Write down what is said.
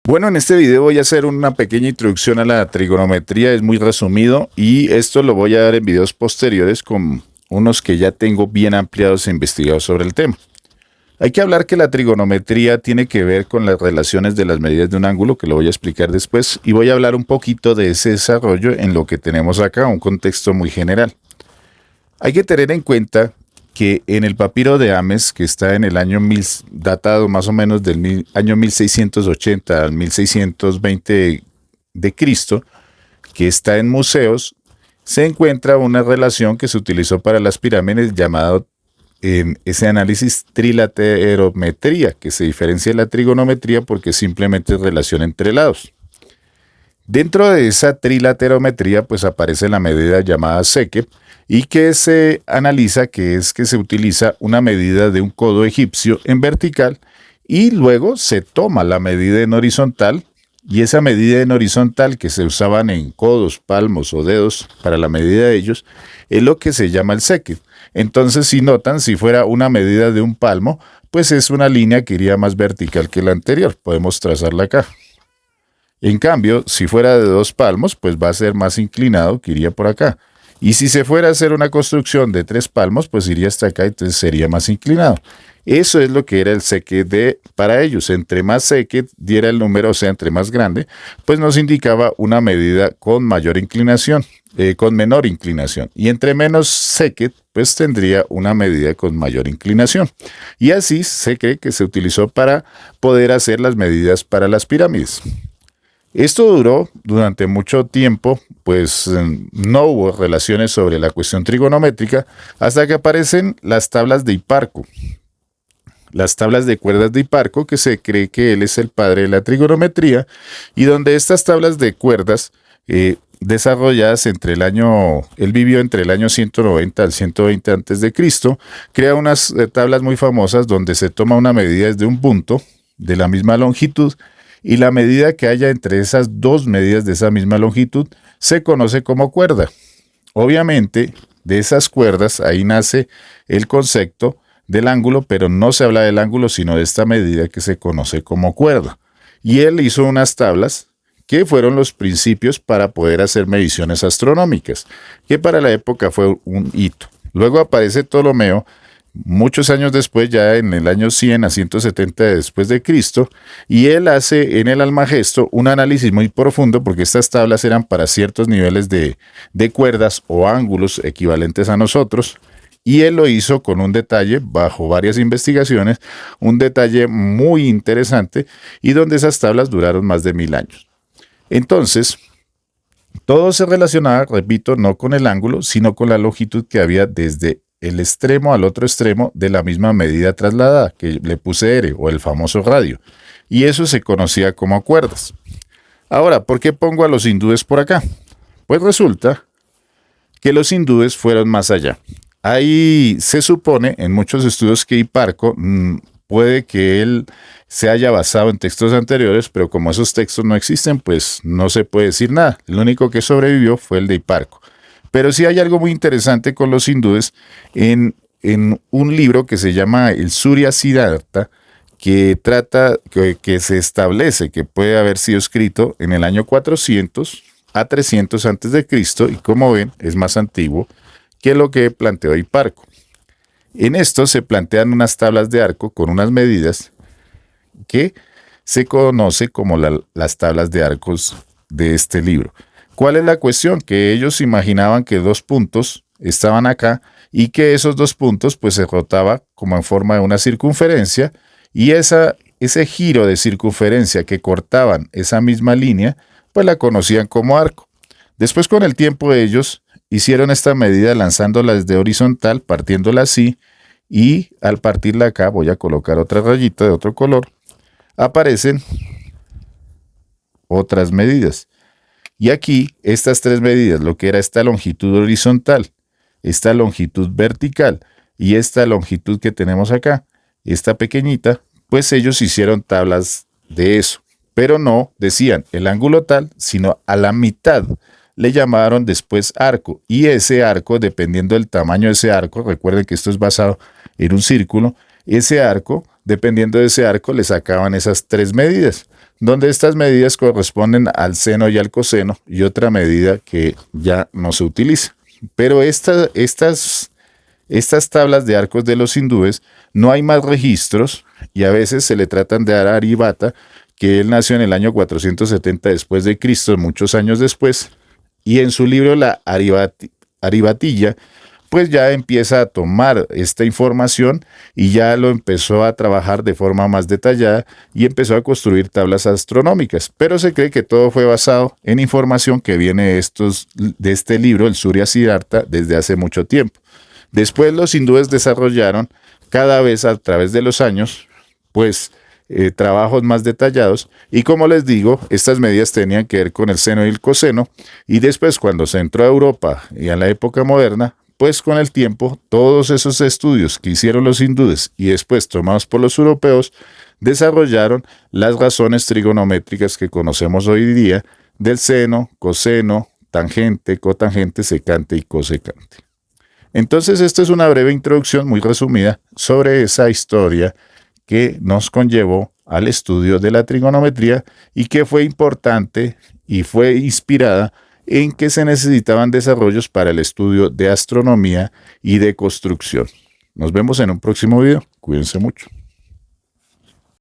Bueno, en este video voy a hacer una pequeña introducción a la trigonometría, es muy resumido y esto lo voy a dar en videos posteriores con unos que ya tengo bien ampliados e investigados sobre el tema. Hay que hablar que la trigonometría tiene que ver con las relaciones de las medidas de un ángulo, que lo voy a explicar después, y voy a hablar un poquito de ese desarrollo en lo que tenemos acá, un contexto muy general. Hay que tener en cuenta que en el papiro de Ames, que está en el año 1000, datado más o menos del año 1680 al 1620 de Cristo, que está en museos, se encuentra una relación que se utilizó para las pirámides llamado en ese análisis trilaterometría, que se diferencia de la trigonometría porque simplemente es relación entre lados. Dentro de esa trilaterometría pues aparece la medida llamada seque y que se analiza, que es que se utiliza una medida de un codo egipcio en vertical y luego se toma la medida en horizontal, y esa medida en horizontal que se usaban en codos, palmos o dedos para la medida de ellos es lo que se llama el seque. Entonces, si notan, si fuera una medida de un palmo, pues es una línea que iría más vertical que la anterior. Podemos trazarla acá. En cambio, si fuera de 2 palmos, pues va a ser más inclinado, que iría por acá. Y si se fuera a hacer una construcción de 3 palmos, pues iría hasta acá, entonces sería más inclinado. Eso es lo que era el seque para ellos. Entre más seque diera el número, o sea, entre más grande, pues nos indicaba una medida con mayor inclinación, con menor inclinación. Y entre menos seque, pues tendría una medida con mayor inclinación. Y así se cree que se utilizó para poder hacer las medidas para las pirámides. Esto duró durante mucho tiempo, pues no hubo relaciones sobre la cuestión trigonométrica hasta que aparecen las tablas de Hiparco. Las tablas de cuerdas de Hiparco, que se cree que él es el padre de la trigonometría, y donde estas tablas de cuerdas desarrolladas él vivió entre el año 190 al 120 antes de Cristo, crea unas tablas muy famosas donde se toma una medida desde un punto de la misma longitud, y la medida que haya entre esas dos medidas de esa misma longitud se conoce como cuerda. Obviamente, de esas cuerdas ahí nace el concepto del ángulo, pero no se habla del ángulo, sino de esta medida que se conoce como cuerda. Y él hizo unas tablas que fueron los principios para poder hacer mediciones astronómicas, que para la época fue un hito. Luego aparece Ptolomeo, muchos años después, ya en el año 100 a 170 después de Cristo, y él hace en el Almagesto un análisis muy profundo porque estas tablas eran para ciertos niveles de cuerdas o ángulos equivalentes a nosotros, y él lo hizo con un detalle, bajo varias investigaciones, un detalle muy interesante, y donde esas tablas duraron más de 1000 años. Entonces, todo se relacionaba, repito, no con el ángulo, sino con la longitud que había desde el extremo al otro extremo de la misma medida trasladada, que le puse R, o el famoso radio. Y eso se conocía como cuerdas. Ahora, ¿por qué pongo a los hindúes por acá? Pues resulta que los hindúes fueron más allá. Ahí se supone en muchos estudios que Hiparco puede que él se haya basado en textos anteriores, pero como esos textos no existen, pues no se puede decir nada. El único que sobrevivió fue el de Hiparco. Pero sí hay algo muy interesante con los hindúes en un libro que se llama el Surya Siddhartha, que trata, que se establece que puede haber sido escrito en el año 400 a 300 antes de Cristo, y como ven es más antiguo que lo que planteó Hiparco. En esto se plantean unas tablas de arco con unas medidas que se conoce como las tablas de arcos de este libro. ¿Cuál es la cuestión? Que ellos imaginaban que 2 puntos estaban acá y que esos 2 puntos pues se rotaba como en forma de una circunferencia, y ese giro de circunferencia que cortaban esa misma línea pues la conocían como arco. Después, con el tiempo, ellos hicieron esta medida lanzándola desde horizontal, partiéndola así, y al partirla acá, voy a colocar otra rayita de otro color, aparecen otras medidas. Y aquí, estas 3 medidas, lo que era esta longitud horizontal, esta longitud vertical y esta longitud que tenemos acá, esta pequeñita, pues ellos hicieron tablas de eso. Pero no decían el ángulo tal, sino a la mitad. Le llamaron después arco, y ese arco, dependiendo del tamaño de ese arco, recuerden que esto es basado en un círculo, ese arco dependiendo de ese arco, le sacaban esas tres medidas, donde estas medidas corresponden al seno y al coseno, y otra medida que ya no se utiliza. Pero estas tablas de arcos de los hindúes no hay más registros y a veces se le tratan de dar a Aryabhata, que él nació en el año 470 después de Cristo, muchos años después, y en su libro la Aribhatilla, pues ya empieza a tomar esta información y ya lo empezó a trabajar de forma más detallada y empezó a construir tablas astronómicas. Pero se cree que todo fue basado en información que viene de este libro, el Surya Siddhartha, desde hace mucho tiempo. Después los hindúes desarrollaron cada vez a través de los años, pues trabajos más detallados y como les digo, estas medidas tenían que ver con el seno y el coseno y después cuando se entró a Europa y a la época moderna, pues con el tiempo todos esos estudios que hicieron los hindúes y después tomados por los europeos desarrollaron las razones trigonométricas que conocemos hoy día del seno, coseno, tangente, cotangente, secante y cosecante. Entonces, esta es una breve introducción muy resumida sobre esa historia que nos conllevó al estudio de la trigonometría y que fue importante y fue inspirada en que se necesitaban desarrollos para el estudio de astronomía y de construcción. Nos vemos en un próximo video. Cuídense mucho.